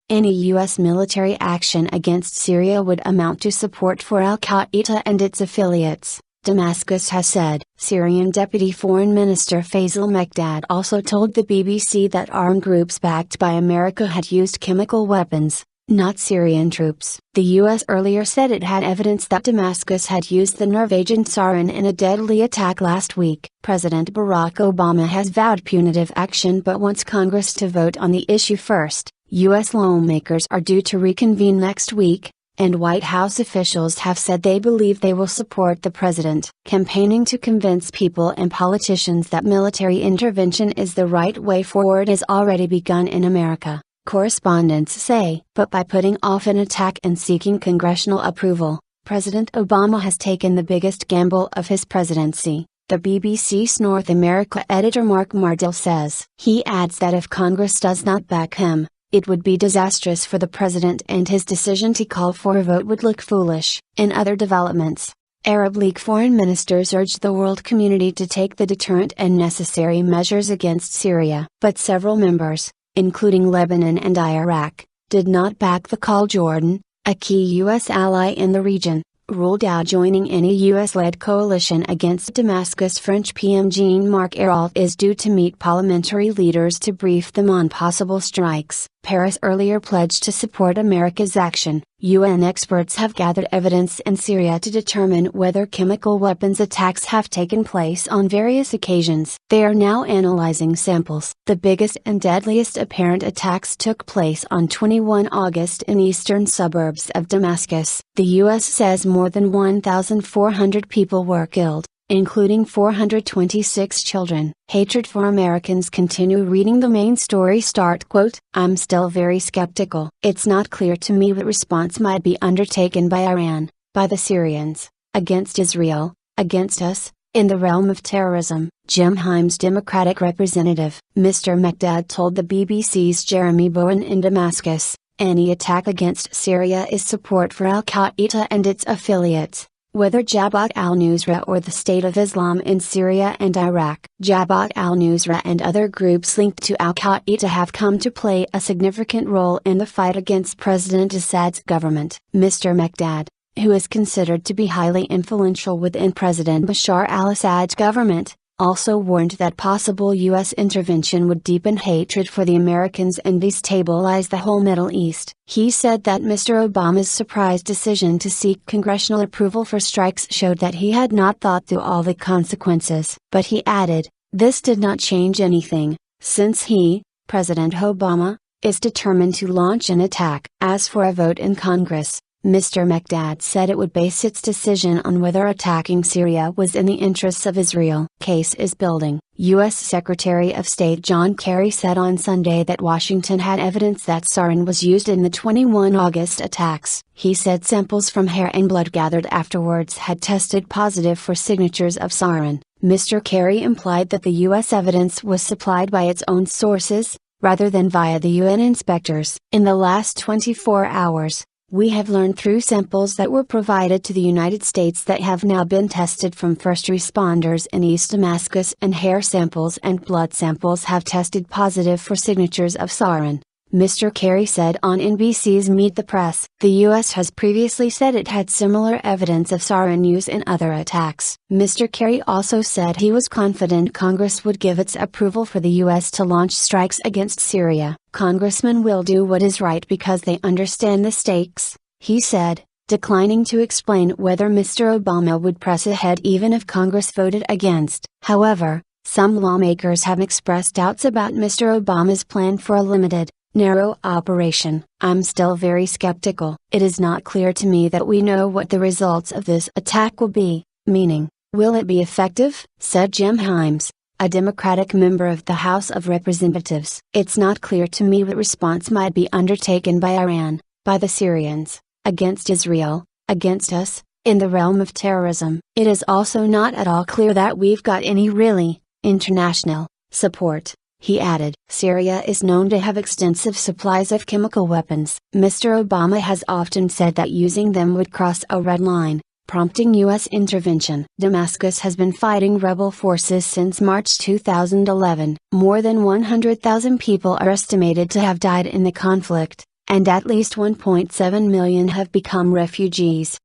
Any U.S. military action against Syria would amount to support for Al-Qaeda and its affiliates, Damascus has said. Syrian Deputy Foreign Minister Faisal Mekdad also told the BBC that armed groups backed by America had used chemical weapons, not Syrian troops. The U.S. earlier said it had evidence that Damascus had used the nerve agent sarin in a deadly attack last week. President Barack Obama has vowed punitive action but wants Congress to vote on the issue first. U.S. lawmakers are due to reconvene next week, and White House officials have said they believe they will support the president. Campaigning to convince people and politicians that military intervention is the right way forward has already begun in America, correspondents say. But by putting off an attack and seeking congressional approval, President Obama has taken the biggest gamble of his presidency, the BBC's North America editor Mark Mardell says. He adds that if Congress does not back him, it would be disastrous for the president and his decision to call for a vote would look foolish. In other developments, Arab League foreign ministers urged the world community to take the deterrent and necessary measures against Syria. But several members, including Lebanon and Iraq, did not back the call. Jordan, a key U.S. ally in the region, ruled out joining any U.S.-led coalition against Damascus. French PM Jean-Marc Ayrault is due to meet parliamentary leaders to brief them on possible strikes. Paris earlier pledged to support America's action. UN experts have gathered evidence in Syria to determine whether chemical weapons attacks have taken place on various occasions. They are now analyzing samples. The biggest and deadliest apparent attacks took place on 21 August in eastern suburbs of Damascus. The U.S. says more than 1,400 people were killed, including 426 children. Hatred for Americans. Continue reading the main story. Quote, I'm still very skeptical. It's not clear to me what response might be undertaken by Iran, by the Syrians, against Israel, against us, in the realm of terrorism. Jim Himes, Democratic representative. Mr. Mekdad told the BBC's Jeremy Bowen in Damascus, any attack against Syria is support for Al-Qaeda and its affiliates, whether Jabhat al-Nusra or the State of Islam in Syria and Iraq. Jabhat al-Nusra and other groups linked to Al-Qaeda have come to play a significant role in the fight against President Assad's government. Mr. Mekdad, who is considered to be highly influential within President Bashar al-Assad's government, also warned that possible U.S. intervention would deepen hatred for the Americans and destabilize the whole Middle East. He said that Mr. Obama's surprise decision to seek congressional approval for strikes showed that he had not thought through all the consequences. But he added, this did not change anything, since he, President Obama, is determined to launch an attack. As for a vote in Congress, Mr. Mekdad said it would base its decision on whether attacking Syria was in the interests of Israel. Case is building. U.S. Secretary of State John Kerry said on Sunday that Washington had evidence that sarin was used in the 21 August attacks. He said samples from hair and blood gathered afterwards had tested positive for signatures of sarin. Mr. Kerry implied that the U.S. evidence was supplied by its own sources, rather than via the UN inspectors. In the last 24 hours, we have learned through samples that were provided to the United States that have now been tested from first responders in East Damascus, and hair samples and blood samples have tested positive for signatures of sarin, Mr. Kerry said on NBC's Meet the Press. The U.S. has previously said it had similar evidence of sarin use in other attacks. Mr. Kerry also said he was confident Congress would give its approval for the U.S. to launch strikes against Syria. Congressmen will do what is right because they understand the stakes, he said, declining to explain whether Mr. Obama would press ahead even if Congress voted against. However, some lawmakers have expressed doubts about Mr. Obama's plan for a limited, narrow operation. I'm still very skeptical. It is not clear to me that we know what the results of this attack will be, meaning, will it be effective? Said Jim Himes, a Democratic member of the House of Representatives. It's not clear to me what response might be undertaken by Iran, by the Syrians, against Israel, against us, in the realm of terrorism. It is also not at all clear that we've got any really, international, support, he added. Syria is known to have extensive supplies of chemical weapons. Mr. Obama has often said that using them would cross a red line, prompting U.S. intervention. Damascus has been fighting rebel forces since March 2011. More than 100,000 people are estimated to have died in the conflict, and at least 1.7 million have become refugees.